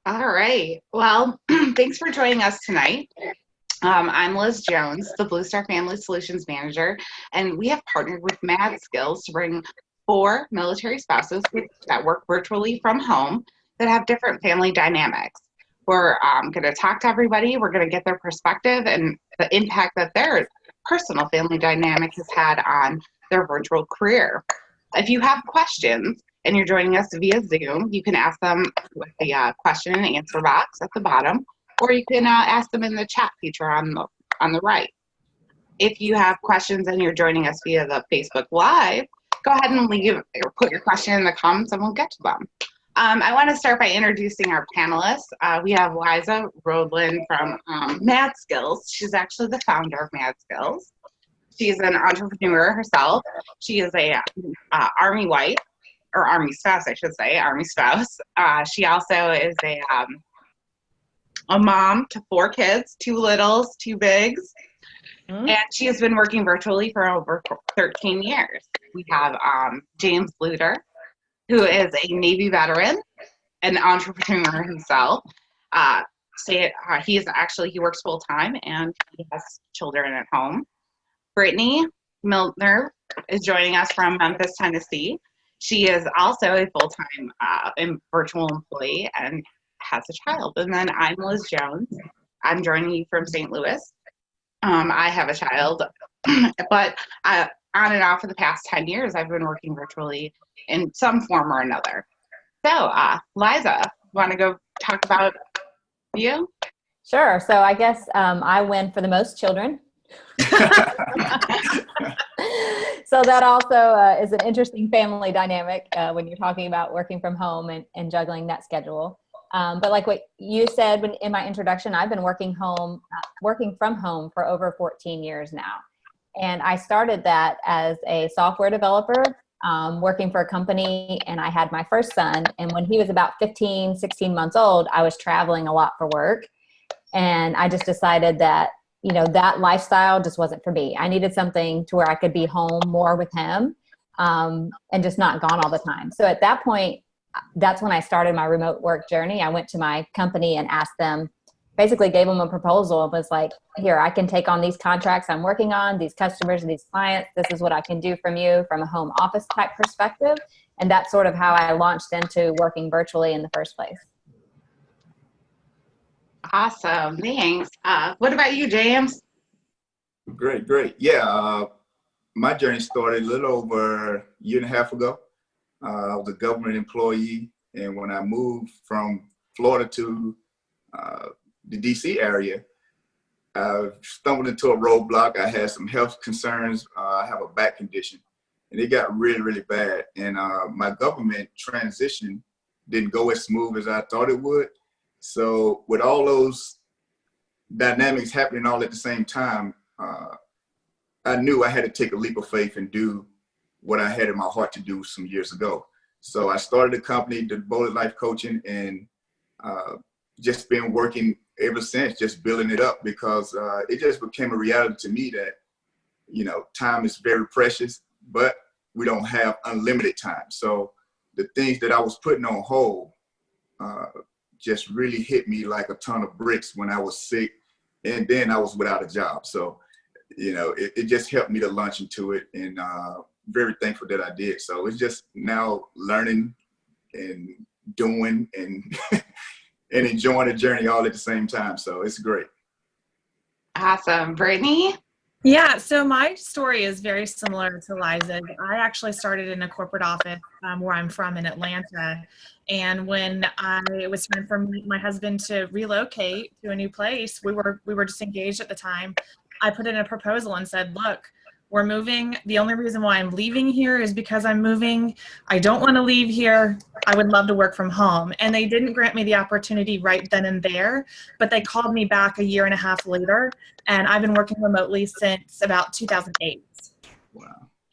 All right. Well, thanks for joining us tonight. I'm Liz Jones, the Blue Star Family Solutions Manager, and we have partnered with MadSkills to bring four military spouses that work virtually from home that have different family dynamics. We're going to talk to everybody. We're going to get their perspective and the impact that their personal family dynamic has had on their virtual career. If you have questions and you're joining us via Zoom, you can ask them with the question and answer box at the bottom, or you can ask them in the chat feature on the right. If you have questions and you're joining us via the Facebook Live, go ahead and leave or put your question in the comments and we'll get to them. I want to start by introducing our panelists. We have Liza Roblin from MadSkills. She's actually the founder of MadSkills. She's an entrepreneur herself. She is a Army wife, or Army spouse, I should say, Army spouse. She also is a mom to four kids, two littles, two bigs. And she has been working virtually for over 13 years. We have James Luter, who is a Navy veteran, an entrepreneur himself. He works full time and he has children at home. Brittany Milner is joining us from Memphis, Tennessee. She is also a full-time virtual employee and has a child. And then I'm Liz Jones. I'm joining you from St. Louis. I have a child, but on and off for the past 10 years, I've been working virtually in some form or another. So, Liza, want to go talk about you? Sure. So I guess I win for the most children. So that also is an interesting family dynamic when you're talking about working from home and juggling that schedule. But like what you said in my introduction, I've been working from home for over 14 years now. And I started that as a software developer, working for a company, and I had my first son. And when he was about 15, 16 months old, I was traveling a lot for work. And I just decided that that lifestyle just wasn't for me. I needed something to where I could be home more with him and just not gone all the time. So at that point, that's when I started my remote work journey. I went to my company and asked them, basically gave them a proposal and was like, here, I can take on these contracts I'm working on, these customers and these clients. This is what I can do from you from a home office type perspective. And that's sort of how I launched into working virtually in the first place. Awesome. Thanks. What about you, James? Great. Yeah, my journey started a little over a year and a half ago. I was a government employee, and when I moved from Florida to the DC area, I stumbled into a roadblock. I had some health concerns. I have a back condition, and it got really, really bad. And my government transition didn't go as smooth as I thought it would. So with all those dynamics happening all at the same time, I knew I had to take a leap of faith and do what I had in my heart to do some years ago. So I started a company, Devoted Life Coaching, and just been working ever since, just building it up, because it just became a reality to me that, time is very precious, but we don't have unlimited time. So the things that I was putting on hold just really hit me like a ton of bricks when I was sick, and then I was without a job. So, it just helped me to launch into it, and very thankful that I did. So it's just now learning and doing and and enjoying the journey all at the same time. So it's great. Awesome. Brittany? Yeah, so my story is very similar to Liza's. I actually started in a corporate office where I'm from in Atlanta. And when it was time for my husband to relocate to a new place, we were just engaged at the time. I put in a proposal and said, look, we're moving. The only reason why I'm leaving here is because I'm moving. I don't want to leave here. I would love to work from home. And they didn't grant me the opportunity right then and there, but they called me back a year and a half later. And I've been working remotely since about 2008. Wow.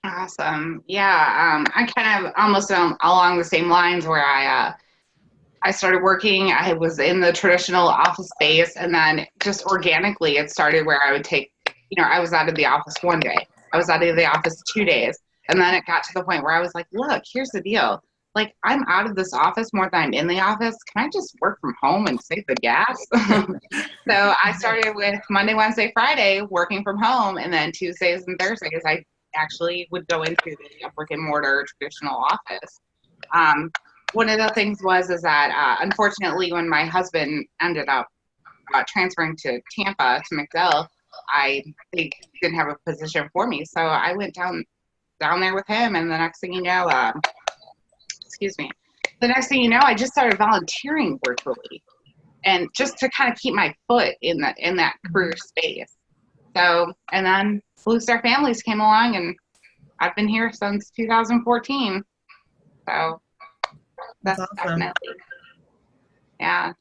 Awesome. Yeah. I kind of almost along the same lines where I started working. I was in the traditional office space, and then just organically it started where I would take, I was out of the office one day. I was out of the office 2 days. And then it got to the point where I was like, look, here's the deal. like, I'm out of this office more than I'm in the office. Can I just work from home and save the gas? So I started with Monday, Wednesday, Friday working from home, and then Tuesdays and Thursdays I actually would go into the brick and mortar traditional office. One of the things is that unfortunately, when my husband ended up transferring to Tampa to McDill, they didn't have a position for me, so I went down there with him, and the next thing you know, I just started volunteering virtually, and just to kind of keep my foot in that career space. So, and then Blue Star Families came along, and I've been here since 2014. So that's awesome. Definitely, yeah.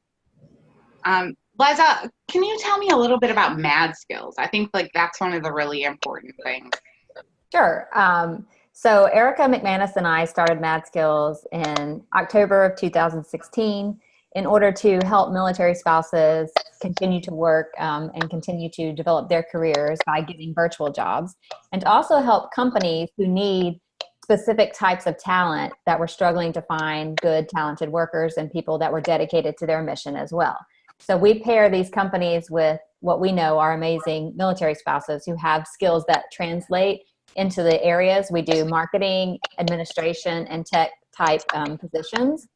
Liza, can you tell me a little bit about MadSkills? I think like that's one of the really important things. Sure. So Erica McManus and I started MadSkills in October of 2016 in order to help military spouses continue to work and continue to develop their careers by getting virtual jobs, and to also help companies who need specific types of talent that were struggling to find good, talented workers and people that were dedicated to their mission as well. So we pair these companies with what we know are amazing military spouses who have skills that translate into the areas. We do marketing, administration, and tech type positions.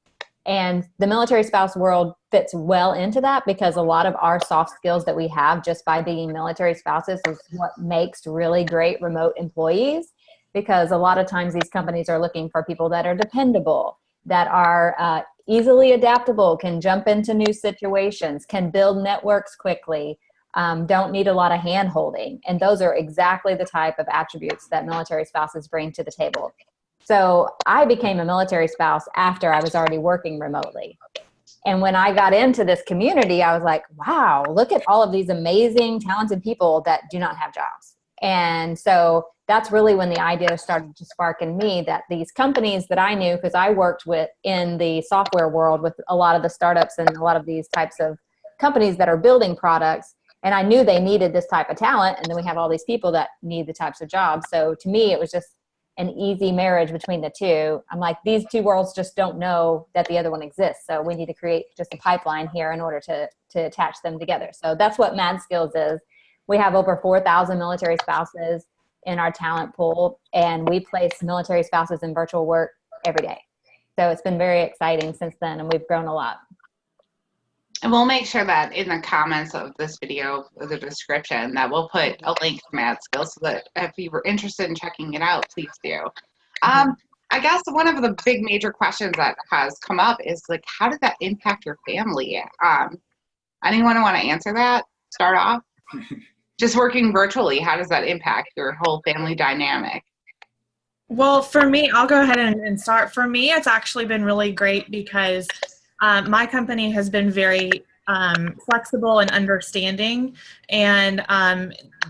And the military spouse world fits well into that, because a lot of our soft skills that we have just by being military spouses is what makes really great remote employees, because a lot of times these companies are looking for people that are dependable, that are easily adaptable, can jump into new situations, can build networks quickly, don't need a lot of hand holding. And those are exactly the type of attributes that military spouses bring to the table. So I became a military spouse after I was already working remotely. And when I got into this community, I was like, wow, look at all of these amazing, talented people that do not have jobs. And so that's really when the idea started to spark in me that these companies that I knew, because I worked with in the software world with a lot of the startups and a lot of these types of companies that are building products, and I knew they needed this type of talent. And then we have all these people that need the types of jobs. So to me, it was just an easy marriage between the two. I'm like, these two worlds just don't know that the other one exists. So we need to create just a pipeline here in order to attach them together. So that's what MadSkills is. We have over 4,000 military spouses in our talent pool, and we place military spouses in virtual work every day. So it's been very exciting since then, and we've grown a lot. And we'll make sure that in the comments of this video, the description, that we'll put a link to MadSkills, so that if you were interested in checking it out, please do. I guess one of the big major questions that has come up is like, how did that impact your family? Anyone want to answer that? Start off? Just working virtually, how does that impact your whole family dynamic? Well, for me, I'll go ahead and start. For me, it's actually been really great because my company has been very flexible and understanding. And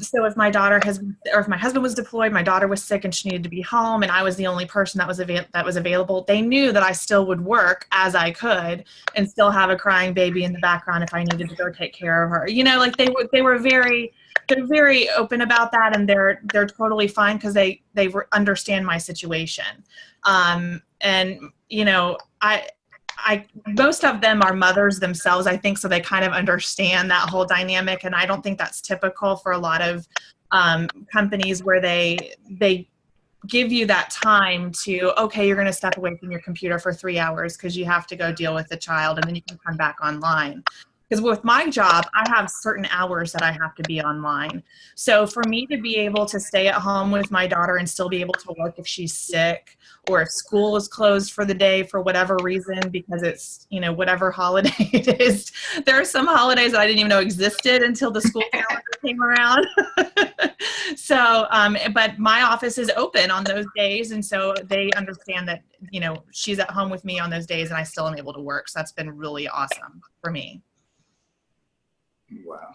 so if my husband was deployed, my daughter was sick and she needed to be home, and I was the only person that was available, they knew that I still would work as I could and still have a crying baby in the background if I needed to go take care of her. You know, like they're very open about that, and they're totally fine because they understand my situation. And you know, most of them are mothers themselves, I think, so they kind of understand that whole dynamic. And I don't think that's typical for a lot of companies where they give you that time to, okay, you're going to step away from your computer for 3 hours because you have to go deal with the child, and then you can come back online. Because with my job, I have certain hours that I have to be online. So for me to be able to stay at home with my daughter and still be able to work if she's sick, or if school is closed for the day for whatever reason, because it's, you know, whatever holiday it is. There are some holidays that I didn't even know existed until the school calendar came around. So, but my office is open on those days. And so they understand that, you know, she's at home with me on those days and I still am able to work. So that's been really awesome for me. Wow.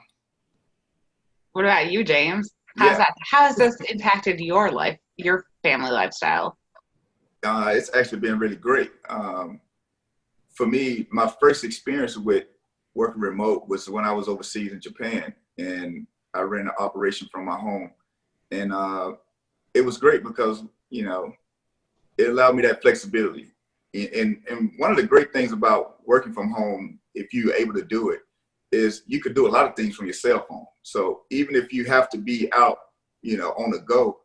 What about you, James? How has this impacted your life, your family lifestyle? It's actually been really great. For me, my first experience with working remote was when I was overseas in Japan, and I ran an operation from my home. And it was great because, you know, it allowed me that flexibility. And one of the great things about working from home, if you're able to do it, is you could do a lot of things from your cell phone. So even if you have to be out, on the go,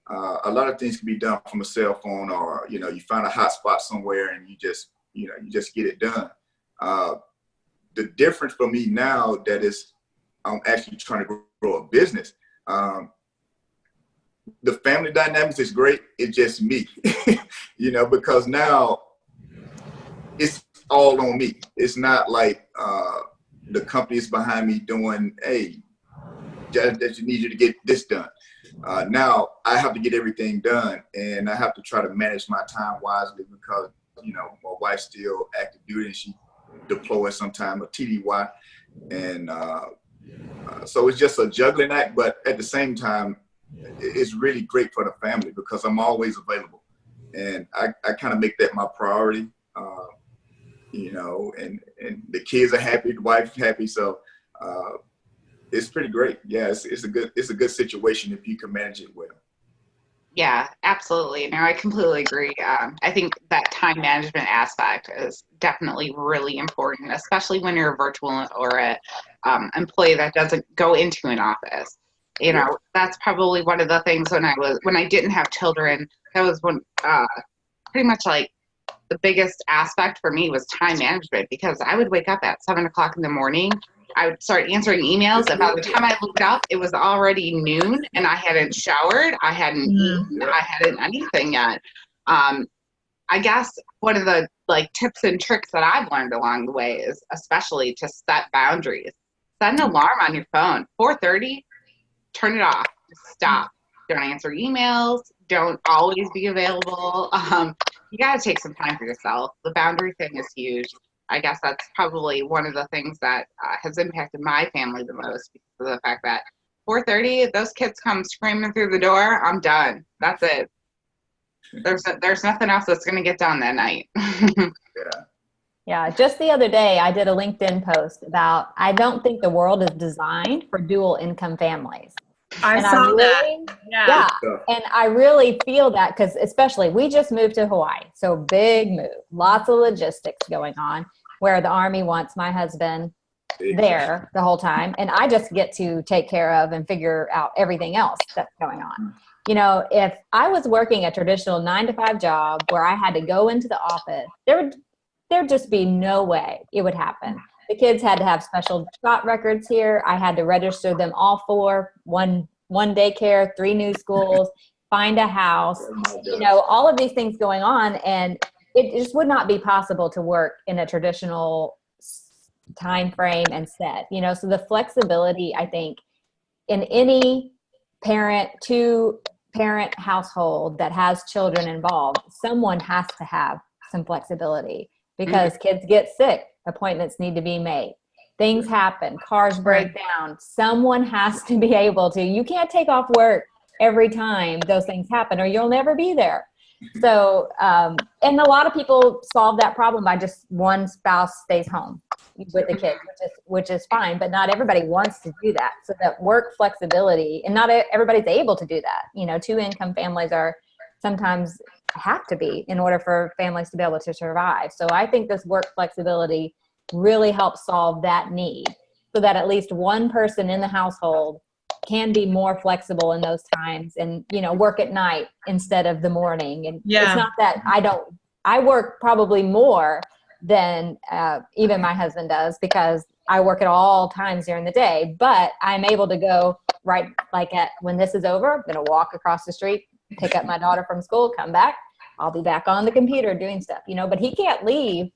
a lot of things can be done from a cell phone, or, you find a hot spot somewhere and you just get it done. The difference for me now that is I'm actually trying to grow a business. The family dynamics is great. It's just me, because now it's all on me. It's not like the company is behind me doing, hey, that you need you to get this done. Now I have to get everything done, and I have to try to manage my time wisely because, my wife's still active duty and she deploys sometime, a TDY. And so it's just a juggling act, but at the same time, it's really great for the family because I'm always available. And I kind of make that my priority, and the kids are happy, the wife's happy. So it's pretty great. Yeah, it's a good situation if you can manage it well. Yeah, absolutely. No, I completely agree. I think that time management aspect is definitely really important, especially when you're a virtual or a employee that doesn't go into an office. That's probably one of the things when I didn't have children, that was when pretty much like the biggest aspect for me was time management, because I would wake up at 7:00 in the morning. I would start answering emails, and by the time I looked up, it was already noon, and I hadn't showered, I hadn't eaten, I hadn't anything yet. I guess one of the tips and tricks that I've learned along the way is especially to set boundaries. Set an alarm on your phone. 4:30, turn it off. Just stop. Don't answer emails. Don't always be available. You got to take some time for yourself. The boundary thing is huge. I guess that's probably one of the things that has impacted my family the most, because of the fact that 4:30, those kids come screaming through the door, I'm done. That's it. There's nothing else that's going to get done that night. Yeah, just the other day, I did a LinkedIn post about, I don't think the world is designed for dual income families. I saw that. Yeah. And I really feel that because especially we just moved to Hawaii. So big move, lots of logistics going on, where the Army wants my husband there the whole time. And I just get to take care of and figure out everything else that's going on. If I was working a traditional 9-to-5 job where I had to go into the office, there'd just be no way it would happen. The kids had to have special shot records here. I had to register them all for one daycare, 3 new schools, find a house, all of these things going on. And it just would not be possible to work in a traditional time frame and set, so the flexibility, I think, in any two-parent household that has children involved, someone has to have some flexibility because kids get sick. Appointments need to be made. Things happen. Cars break down. Someone has to be able to. You can't take off work every time those things happen, or you'll never be there. So, and a lot of people solve that problem by just one spouse stays home with the kids, which is fine, but not everybody wants to do that. So that work flexibility, and not everybody's able to do that. 2-income families sometimes have to be in order for families to be able to survive. So I think this work flexibility really helps solve that need, so that at least one person in the household can be more flexible in those times and, work at night instead of the morning. And it's not that I work probably more than even my husband does, because I work at all times during the day, but I'm able to go right, when this is over, I'm going to walk across the street, pick up my daughter from school, come back, I'll be back on the computer doing stuff, but he can't leave,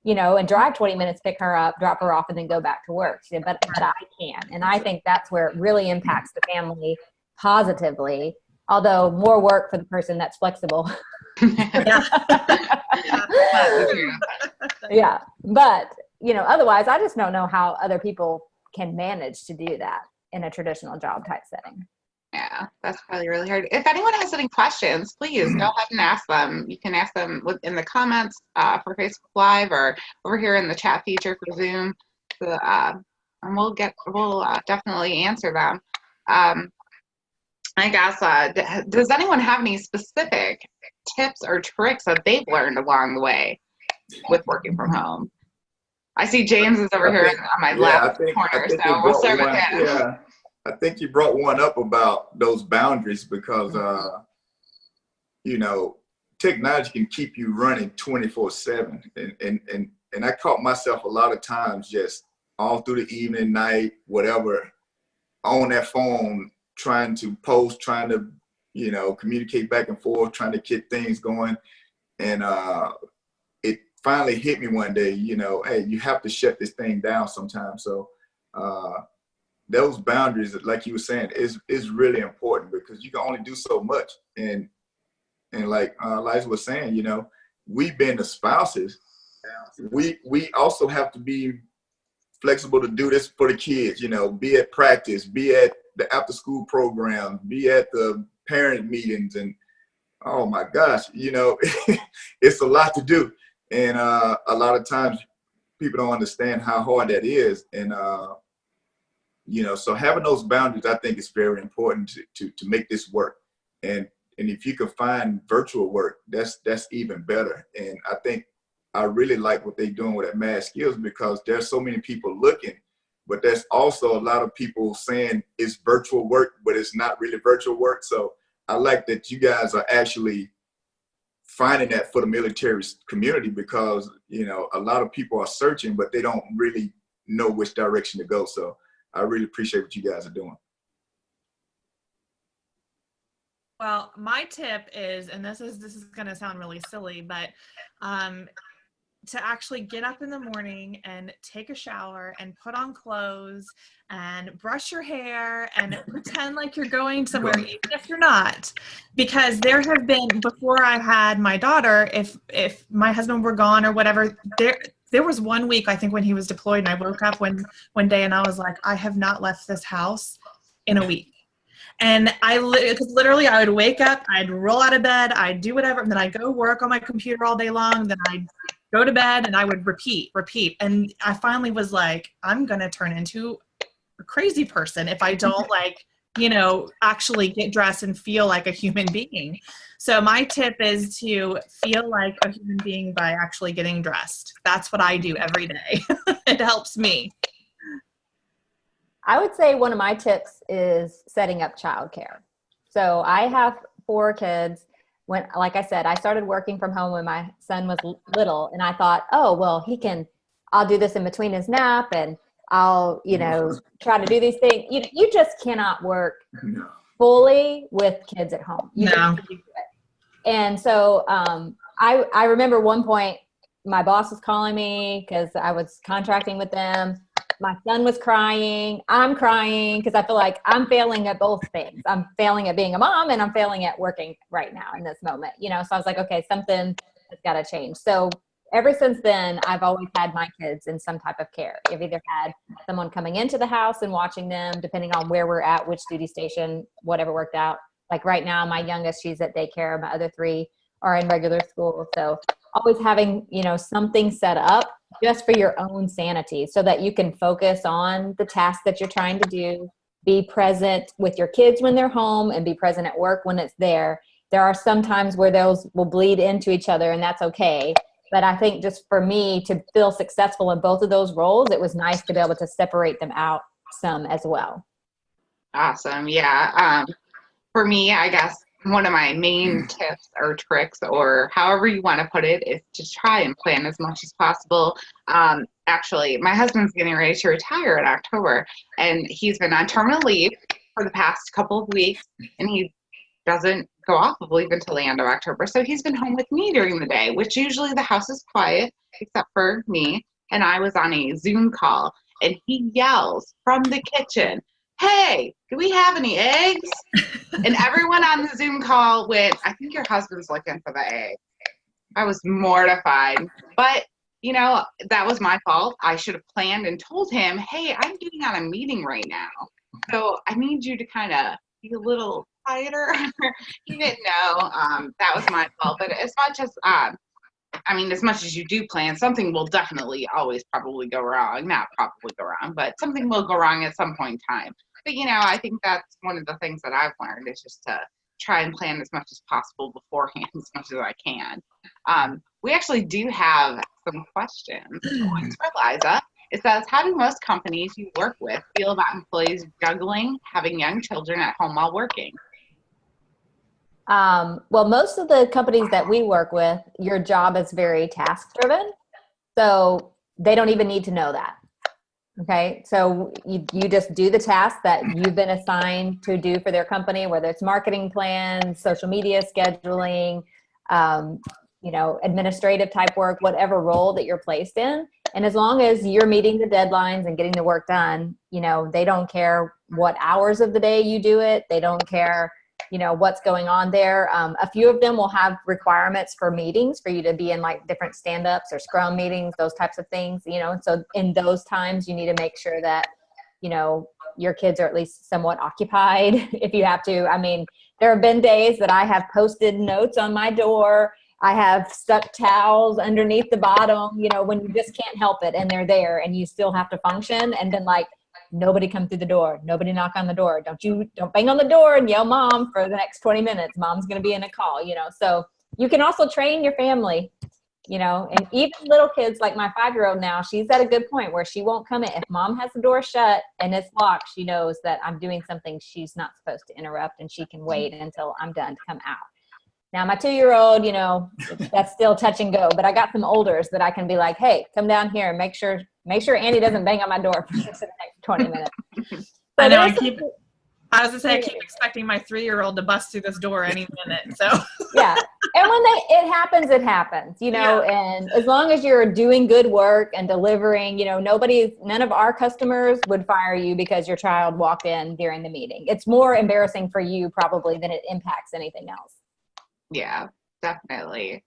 and drive 20 minutes, pick her up, drop her off, and then go back to work. But I can. And I think that's where it really impacts the family positively, although more work for the person that's flexible. Yeah. But, otherwise, I just don't know how other people can manage to do that in a traditional job type setting. Yeah, that's probably really hard. If anyone has any questions, please go ahead and ask them. You can ask them in the comments for Facebook Live, or over here in the chat feature for Zoom. So, and we'll definitely answer them. I guess, does anyone have any specific tips or tricks that they've learned along the way with working from home? I see James is over here on my left corner, so we'll start with him. Yeah, I think you brought one up about those boundaries because, you know, technology can keep you running 24/7. And I caught myself a lot of times just all through the evening, night, whatever, on that phone, trying to post, trying to, you know, communicate back and forth, trying to get things going. And it finally hit me one day, you know, hey, you have to shut this thing down sometimes. So those boundaries, like you were saying, is really important because you can only do so much. And like Liza was saying, you know, we being the spouses, we also have to be flexible to do this for the kids, you know, be at practice, be at the after school program, be at the parent meetings. And oh my gosh, you know, it's a lot to do. And a lot of times people don't understand how hard that is. And, you know, so having those boundaries, I think is very important to make this work. And if you can find virtual work, that's even better. And I think I really like what they're doing with that MadSkills because there's so many people looking, but there's also a lot of people saying it's virtual work, but it's not really virtual work. So I like that you guys are actually finding that for the military community because, you know, a lot of people are searching, but they don't really know which direction to go. So I really appreciate what you guys are doing. Well, my tip is, and this is going to sound really silly, but to actually get up in the morning and take a shower and put on clothes and brush your hair and pretend like you're going somewhere, even if you're not. Because there have been, before I had my daughter, if my husband were gone or whatever, there was one week, I think, when he was deployed, and I woke up one day and I was like, I have not left this house in a week. And because literally I would wake up, I'd roll out of bed, I'd do whatever, and then I'd go work on my computer all day long, then I'd go to bed, and I would repeat. And I finally was like, I'm going to turn into a crazy person if I don't, like, you know, actually get dressed and feel like a human being. So my tip is to feel like a human being by actually getting dressed. That's what I do every day. It helps me. I would say one of my tips is setting up childcare. So I have 4 kids. When, like I said, I started working from home when my son was little, and I thought, oh, well, I'll do this in between his nap, and I'll, you know, try to do these things. You just cannot work fully with kids at home. You just can't do it. And so I remember one point my boss was calling me because I was contracting with them. My son was crying. I'm crying because I feel like I'm failing at both things. I'm failing at being a mom, and I'm failing at working right now in this moment. You know, so I was like, okay, something has got to change. So ever since then, I've always had my kids in some type of care. I've either had someone coming into the house and watching them, depending on where we're at, which duty station, whatever worked out. Like right now, my youngest, she's at daycare. My other 3 are in regular school. So always having, you know, something set up just for your own sanity so that you can focus on the task that you're trying to do, be present with your kids when they're home, and be present at work when it's there. There are some times where those will bleed into each other, and that's okay. But I think just for me to feel successful in both of those roles, it was nice to be able to separate them out some as well. Awesome. Yeah. For me, I guess one of my main tips or tricks, or however you want to put it, is to try and plan as much as possible. Actually, my husband's getting ready to retire in October, and he's been on terminal leave for the past couple of weeks, and he doesn't go off of leave until the end of October. So he's been home with me during the day, which usually the house is quiet except for me. And I was on a Zoom call, and he yells from the kitchen, "Hey, do we have any eggs?" And everyone on the Zoom call went, "I think your husband's looking for the eggs." I was mortified, but you know, that was my fault. I should have planned and told him, "Hey, I'm getting on a meeting right now, so I need you to kind of be a little quieter." He didn't know. That was my fault. But as much as as much as you do plan, something will definitely always probably go wrong. Not probably go wrong, but something will go wrong at some point in time. But, I think that's one of the things that I've learned is just to try and plan as much as possible beforehand, as much as I can. We actually do have some questions. One's for Liza. It says, how do most companies you work with feel about employees juggling having young children at home while working? Well, most of the companies that we work with, your job is very task driven. So they don't even need to know that. Okay. So you just do the task that you've been assigned to do for their company, whether it's marketing plans, social media scheduling, administrative type work, whatever role that you're placed in. And as long as you're meeting the deadlines and getting the work done, they don't care what hours of the day you do it. They don't care what's going on there. A few of them will have requirements for meetings for you to be in like different stand-ups or scrum meetings, those types of things, so in those times you need to make sure that, your kids are at least somewhat occupied if you have to. I mean, there have been days that I have posted notes on my door. I have stuck towels underneath the bottom, when you just can't help it and they're there and you still have to function. And then nobody come through the door. Nobody knock on the door. Don't bang on the door and yell mom for the next 20 minutes. Mom's going to be in a call, so you can also train your family, and even little kids like my 5-year-old now, she's at a good point where she won't come in. If mom has the door shut and it's locked, she knows that I'm doing something she's not supposed to interrupt and she can wait until I'm done to come out. Now my 2-year-old, that's still touch and go, but I got some olders that I can be like, hey, come down here and make sure Andy doesn't bang on my door for the next 20 minutes. So I know. I was gonna say, I keep expecting my 3-year-old to bust through this door any minute. So yeah. And when it happens, and as long as you're doing good work and delivering, none of our customers would fire you because your child walked in during the meeting. It's more embarrassing for you probably than it impacts anything else. Yeah, definitely.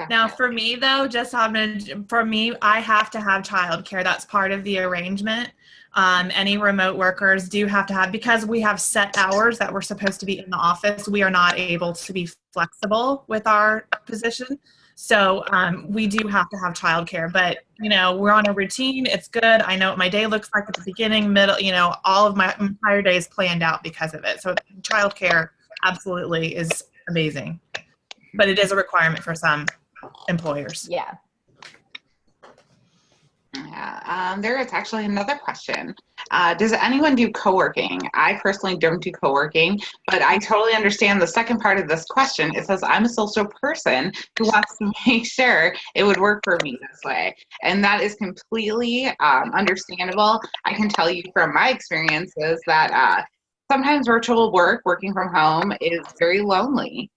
Now, for me, though, I have to have childcare. That's part of the arrangement. Any remote workers do have to have, because we have set hours that we're supposed to be in the office. We are not able to be flexible with our position. So we do have to have childcare. But, we're on a routine. It's good. I know what my day looks like at the beginning, middle, all of my entire day is planned out because of it. So childcare absolutely is amazing. But it is a requirement for some employers. Yeah. There is actually another question. Does anyone do co-working? I personally don't do co-working, but I totally understand the second part of this question. It says, I'm a social person who wants to make sure it would work for me this way. And that is completely understandable. I can tell you from my experiences that sometimes virtual work, working from home, is very lonely.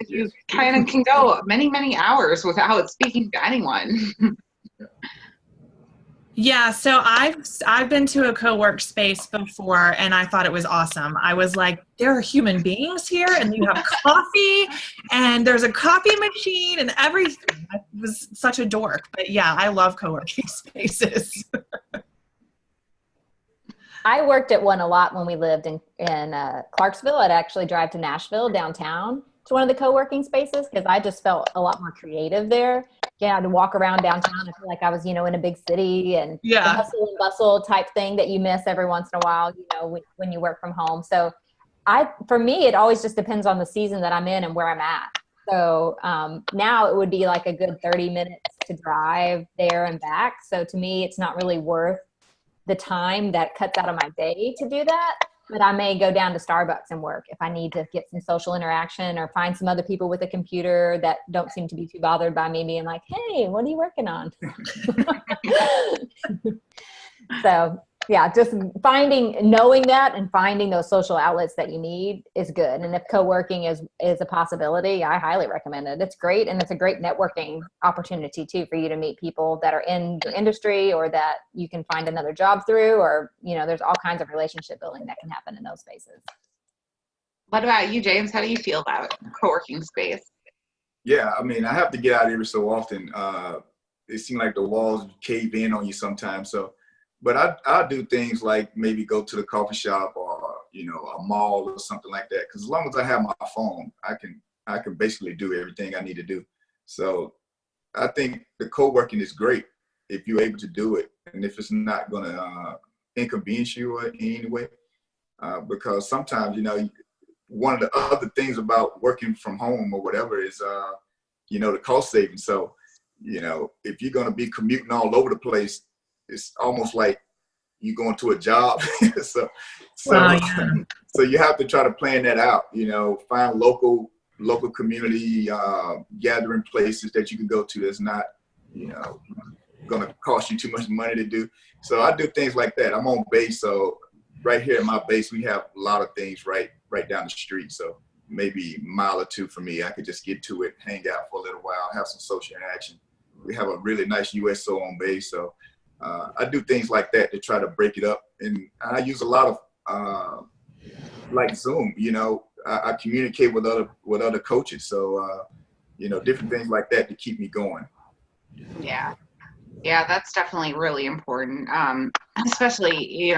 You kind of can go many, many hours without speaking to anyone. Yeah, so I've been to a co-work space before, and I thought it was awesome. I was like, there are human beings here, and you have coffee, and there's a copy machine, and everything. I was such a dork, but yeah, I love co-working spaces. I worked at one a lot when we lived in Clarksville. I'd actually drive to Nashville downtown to one of the co-working spaces because I just felt a lot more creative there. Yeah, to walk around downtown, I feel like I was, in a big city, and the hustle and bustle type thing that you miss every once in a while, when you work from home. So for me, it always just depends on the season that I'm in and where I'm at. So now it would be like a good 30 minutes to drive there and back. So to me, it's not really worth the time that cuts out of my day to do that. But I may go down to Starbucks and work if I need to get some social interaction or find some other people with a computer that don't seem to be too bothered by me being like, hey, what are you working on? So yeah, just knowing that and finding those social outlets that you need is good. And if co-working is a possibility, I highly recommend it. It's great. And it's a great networking opportunity too, for you to meet people that are in your industry or that you can find another job through, or, there's all kinds of relationship building that can happen in those spaces. What about you, James? How do you feel about co-working space? Yeah, I mean, I have to get out every so often. It seems like the walls cave in on you sometimes. But I'll do things like maybe go to the coffee shop or, a mall or something like that. Because as long as I have my phone, I can basically do everything I need to do. So I think the co-working is great if you're able to do it. And if it's not going to inconvenience you in any way. Because sometimes, one of the other things about working from home or whatever is, the cost savings. So, if you're going to be commuting all over the place, it's almost like you're going to a job. so, Yeah. so you have to try to plan that out, find local community gathering places that you can go to that's not, going to cost you too much money to do. So I do things like that. I'm on base. So right here at my base, we have a lot of things right down the street. So maybe a mile or two for me, I could just get to it, hang out for a little while, have some social interaction. We have a really nice USO on base. So I do things like that to try to break it up. And I use a lot of like Zoom, I communicate with other coaches. So, different things like that to keep me going. Yeah, that's definitely really important. Especially,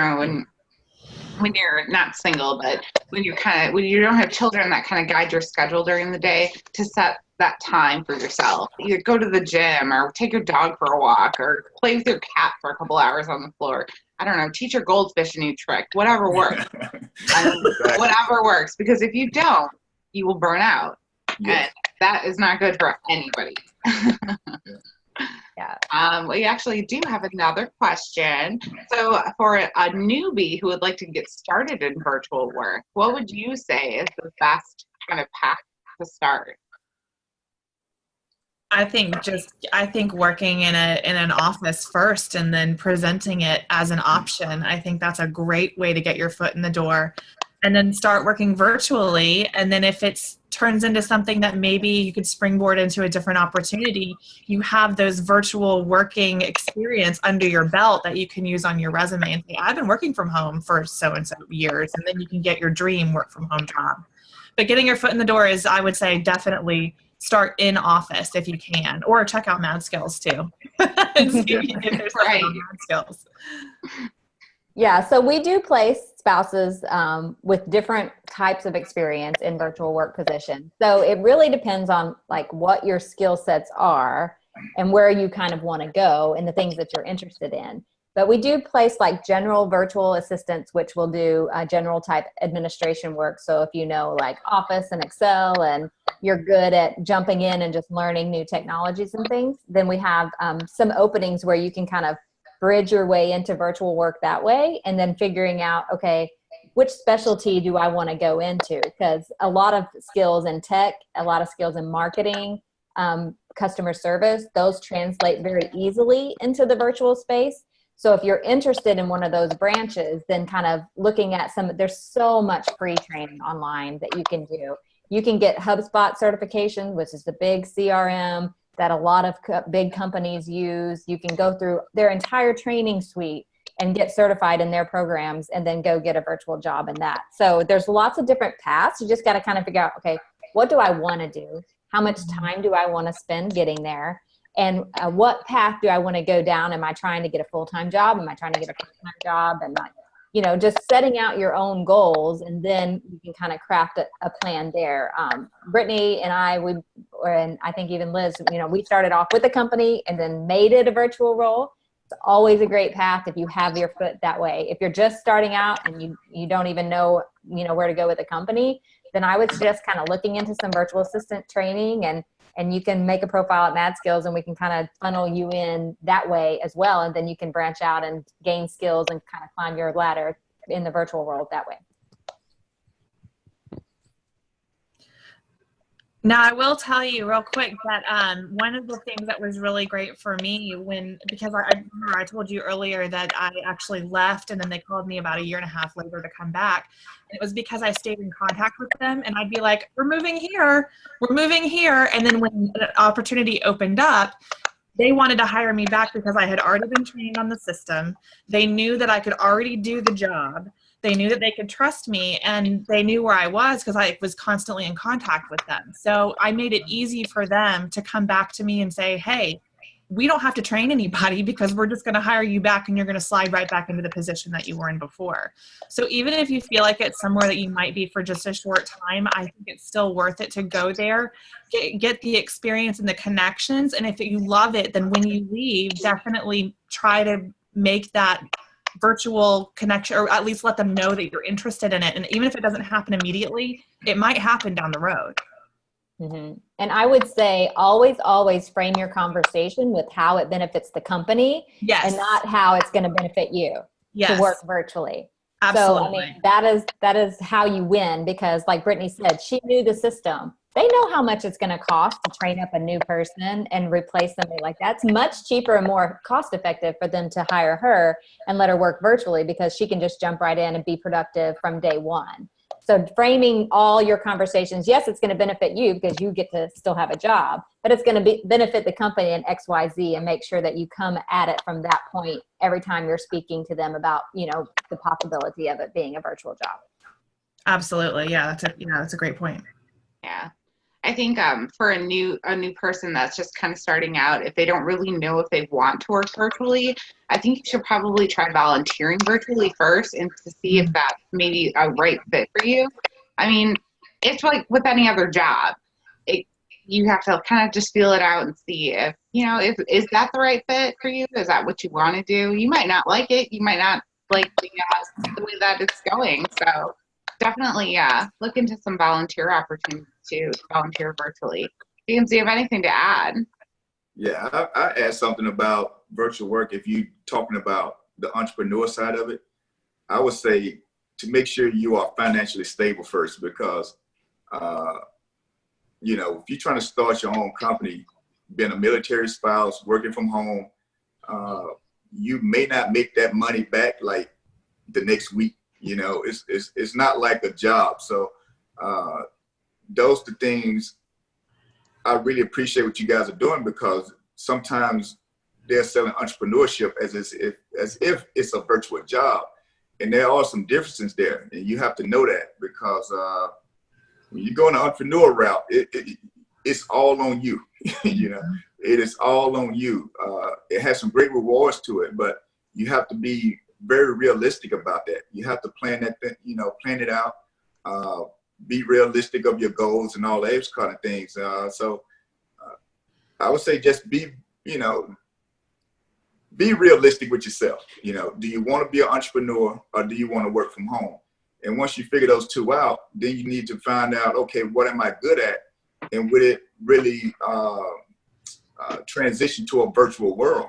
when you're not single, but when you don't have children that kind of guide your schedule during the day, to set that time for yourself. Either go to the gym or take your dog for a walk or play with your cat for a couple hours on the floor. I don't know, teach your goldfish a new trick, whatever works. Whatever works, because if you don't, you will burn out. Yes. And that is not good for anybody. Yeah. We actually do have another question. So for a newbie who would like to get started in virtual work, what would you say is the best kind of path to start? I think working in an office first and then presenting it as an option. I think that's a great way to get your foot in the door, and then start working virtually. And then if it turns into something that maybe you could springboard into a different opportunity, you have those virtual working experience under your belt that you can use on your resume and say, I've been working from home for so-and-so years, and then you can get your dream work from home job. But getting your foot in the door is, I would say, definitely start in office if you can, or check out MadSkills too. And see if there's something on MadSkills. Yeah, so we do place spouses with different types of experience in virtual work positions. So it really depends on like what your skill sets are and where you kind of want to go and the things that you're interested in. But we do place like general virtual assistants, which will do general type administration work. So if you know like Office and Excel and you're good at jumping in and just learning new technologies and things, then we have some openings where you can kind of bridge your way into virtual work that way, and then figuring out, okay, which specialty do I want to go into? Because a lot of skills in tech, a lot of skills in marketing, customer service, those translate very easily into the virtual space. So if you're interested in one of those branches, then kind of looking at there's so much free training online that you can do. You can get HubSpot certification, which is the big CRM that a lot of big companies use. You can go through their entire training suite and get certified in their programs and then go get a virtual job in that. So there's lots of different paths. You just got to kind of figure out, okay, what do I want to do? How much time do I want to spend getting there? And what path do I want to go down? Am I trying to get a full-time job? Am I trying to get a part-time job? And just setting out your own goals, and then you can kind of craft a plan there. Brittany and I, and I think even Liz, we started off with a company and then made it a virtual role. It's always a great path if you have your foot that way. If you're just starting out and you don't even know, where to go with a company, then I would suggest kind of looking into some virtual assistant training, and you can make a profile at MadSkills, and we can kind of funnel you in that way as well. And then you can branch out and gain skills and kind of climb your ladder in the virtual world that way. Now, I will tell you real quick that one of the things that was really great for me because I told you earlier that I actually left, and then they called me about a year and a half later to come back. And it was because I stayed in contact with them, and I'd be like, we're moving here. And then when an opportunity opened up, they wanted to hire me back because I had already been trained on the system. They knew that I could already do the job. They knew that they could trust me, and they knew where I was because I was constantly in contact with them. So I made it easy for them to come back to me and say, hey, we don't have to train anybody because we're just going to hire you back, and you're going to slide right back into the position that you were in before. So even if you feel like it's somewhere that you might be for just a short time, I think it's still worth it to go there, get the experience and the connections. And if you love it, then when you leave, definitely try to make that virtual connection, or at least let them know that you're interested in it. And even if it doesn't happen immediately, it might happen down the road. Mm-hmm. And I would say always frame your conversation with how it benefits the company, Yes. and not how it's going to benefit you Yes. to work virtually. Absolutely. So, I mean, that is how you win, because like Brittany said, she knew the system. They know how much it's going to cost to train up a new person and replace somebody like that. It's much cheaper and more cost effective for them to hire her and let her work virtually, because she can just jump right in and be productive from day one. So framing all your conversations, yes, it's going to benefit you because you get to still have a job, but it's going to benefit the company in XYZ, and make sure that you come at it from that point every time you're speaking to them about, the possibility of it being a virtual job. Absolutely. Yeah, that's a great point. Yeah. I think for a new person that's just kind of starting out, if they don't really know if they want to work virtually, I think you should probably try volunteering virtually first, and to see if that's maybe a right fit for you. I mean, it's like with any other job. You have to kind of just feel it out and see if, is that the right fit for you? Is that what you want to do? You might not like it. You might not like the way that it's going. So definitely, look into some volunteer opportunities to volunteer virtually. James, do you have anything to add? Yeah, I add something about virtual work. If you're talking about the entrepreneur side of it, I would say to make sure you are financially stable first, because, if you're trying to start your own company, being a military spouse, working from home, you may not make that money back like the next week. It's not like a job. So those are the things I really appreciate what you guys are doing, because sometimes they're selling entrepreneurship as if it's a virtual job, and there are some differences there, and you have to know that, because when you go on the entrepreneur route, it's all on you. It is all on you. It has some great rewards to it, but you have to be very realistic about that. You have to plan that thing, plan it out, be realistic of your goals and all those kind of things. So I would say just be realistic with yourself. Do you want to be an entrepreneur, or do you want to work from home? And once you figure those two out, then you need to find out, okay, what am I good at? And would it really transition to a virtual world?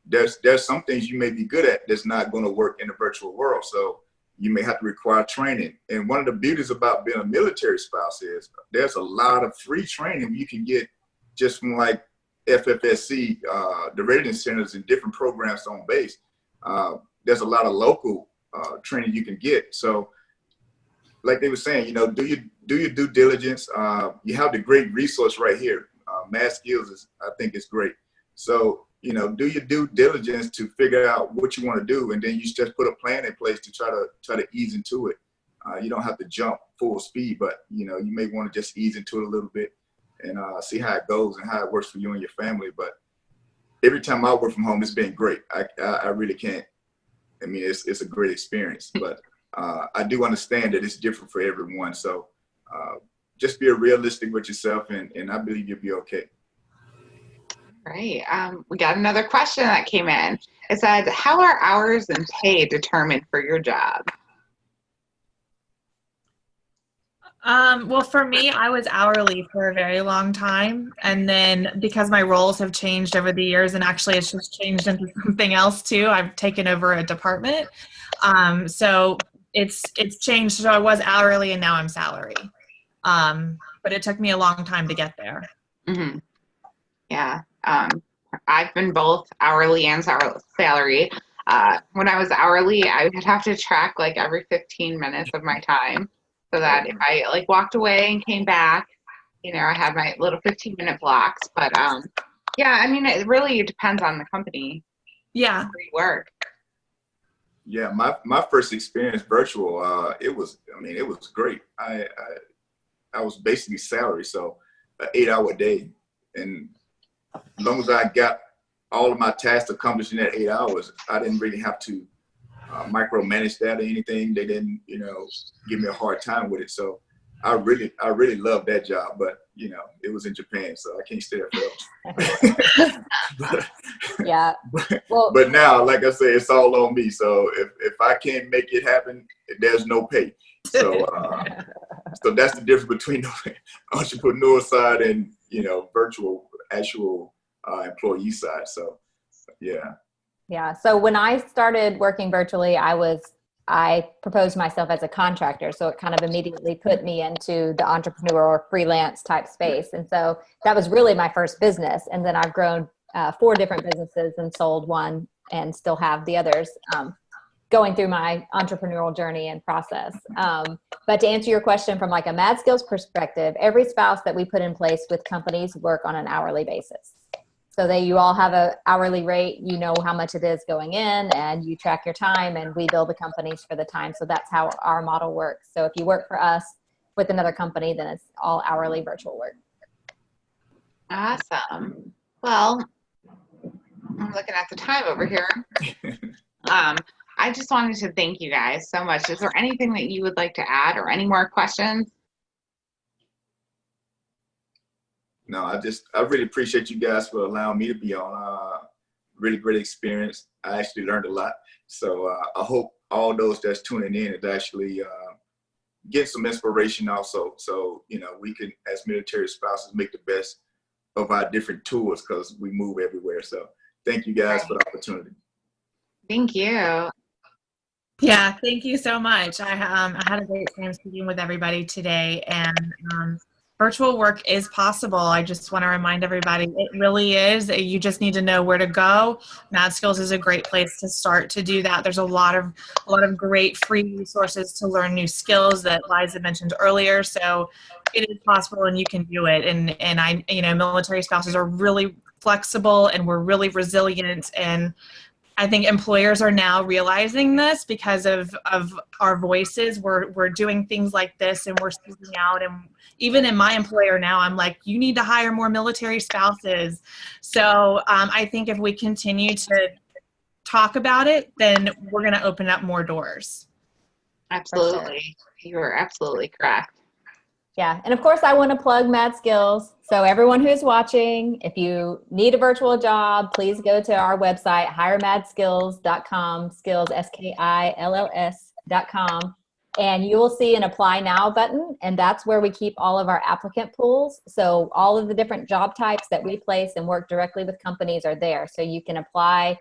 There's some things you may be good at that's not going to work in the virtual world. So you may have to require training. And one of the beauties about being a military spouse is there's a lot of free training you can get just from like FFSC, the readiness centers and different programs on base. There's a lot of local training you can get. So like they were saying, do your due diligence. You have the great resource right here. MadSkills I think is great. So, do your due diligence to figure out what you want to do, and then you just put a plan in place to try to ease into it. You don't have to jump full speed, but you may want to just ease into it a little bit and see how it goes and how it works for you and your family. But every time I work from home, it's been great. I really can't. I mean, it's a great experience, but I do understand that it's different for everyone. So just be realistic with yourself, and I believe you'll be okay. Right. We got another question that came in. It said, how are hours and pay determined for your job? Well, for me, I was hourly for a very long time. And then because my roles have changed over the years, and actually it's just changed into something else too, I've taken over a department. So it's changed. So I was hourly and now I'm salary. But it took me a long time to get there. Mm-hmm. Yeah. I've been both hourly and salary. When I was hourly, I would have to track like every 15 minutes of my time, so that if I like walked away and came back, I had my little 15-minute blocks. But yeah, I mean, it really depends on the company. Yeah. Where you work. Yeah, my first experience virtual, it was great. I was basically salary, so an 8-hour day, and as long as I got all of my tasks accomplished in that 8 hours, I didn't really have to micromanage that or anything. They didn't, give me a hard time with it. So really loved that job, but you know, it was in Japan, so I can't stay there forever. Yeah. But now, like I say, it's all on me. So if I can't make it happen, there's no pay. So so that's the difference between the entrepreneur side and, you know, virtual actual employee side. So yeah. Yeah. So when I started working virtually, I proposed myself as a contractor. So it kind of immediately put me into the entrepreneur or freelance type space. And so that was really my first business. And then I've grown 4 different businesses and sold one and still have the others, going through my entrepreneurial journey and process. But to answer your question from like a MadSkills perspective, every spouse that we put in place with companies work on an hourly basis. So that you all have an hourly rate, you know how much it is going in, and you track your time, and we bill the companies for the time. So that's how our model works. So if you work for us with another company, then it's all hourly virtual work. Awesome. Well, I'm looking at the time over here. I just wanted to thank you guys so much. Is there anything that you would like to add or any more questions? No, I really appreciate you guys for allowing me to be on. Really great experience. I actually learned a lot. So I hope all those that's tuning in is actually get some inspiration also. So, you know, we can, as military spouses, make the best of our different tours because we move everywhere. So thank you guys for the opportunity. Thank you. Yeah, thank you so much. I had a great time speaking with everybody today, and virtual work is possible. I just want to remind everybody, it really is. You just need to know where to go. MadSkills is a great place to start to do that. There's a lot of great free resources to learn new skills that Liza mentioned earlier. So it is possible, and you can do it. And I, you know, military spouses are really flexible, and we're really resilient, and I think employers are now realizing this because of our voices. We're doing things like this, and we're speaking out. And even in my employer now, I'm like, you need to hire more military spouses. So I think if we continue to talk about it, then we're going to open up more doors. Absolutely. You are absolutely correct. Yeah. And of course, I want to plug MadSkills. So everyone who's watching, if you need a virtual job, please go to our website, hiremadskills.com, skills, skills.com. And you will see an apply now button. And that's where we keep all of our applicant pools. So all of the different job types that we place and work directly with companies are there. So you can apply,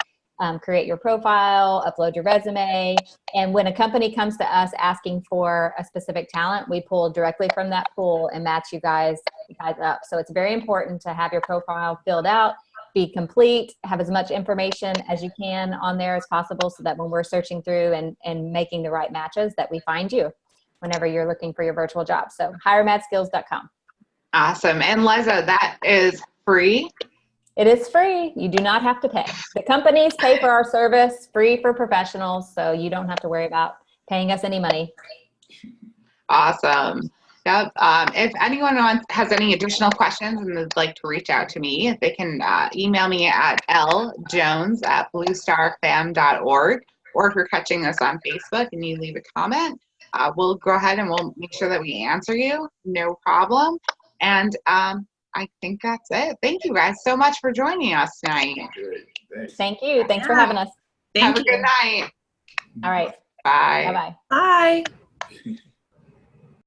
create your profile, upload your resume. And when a company comes to us asking for a specific talent, we pull directly from that pool and match you guys up. So it's very important to have your profile filled out, be complete, have as much information as you can on there as possible so that when we're searching through and making the right matches, that we find you whenever you're looking for your virtual job. So hiremadskills.com. Awesome. And Liza, that is free? It is free. You do not have to pay. The companies pay for our service, free for professionals, so you don't have to worry about paying us any money. Awesome. Yep. If anyone has any additional questions and would like to reach out to me, they can email me at ljones@bluestarfam.org, or if you're catching us on Facebook and you leave a comment, we'll go ahead and we'll make sure that we answer you. No problem. And I think that's it. Thank you guys so much for joining us tonight. Thanks. Thank you. Thanks for having us. Have a good night. All right. Bye. Bye-bye. Bye.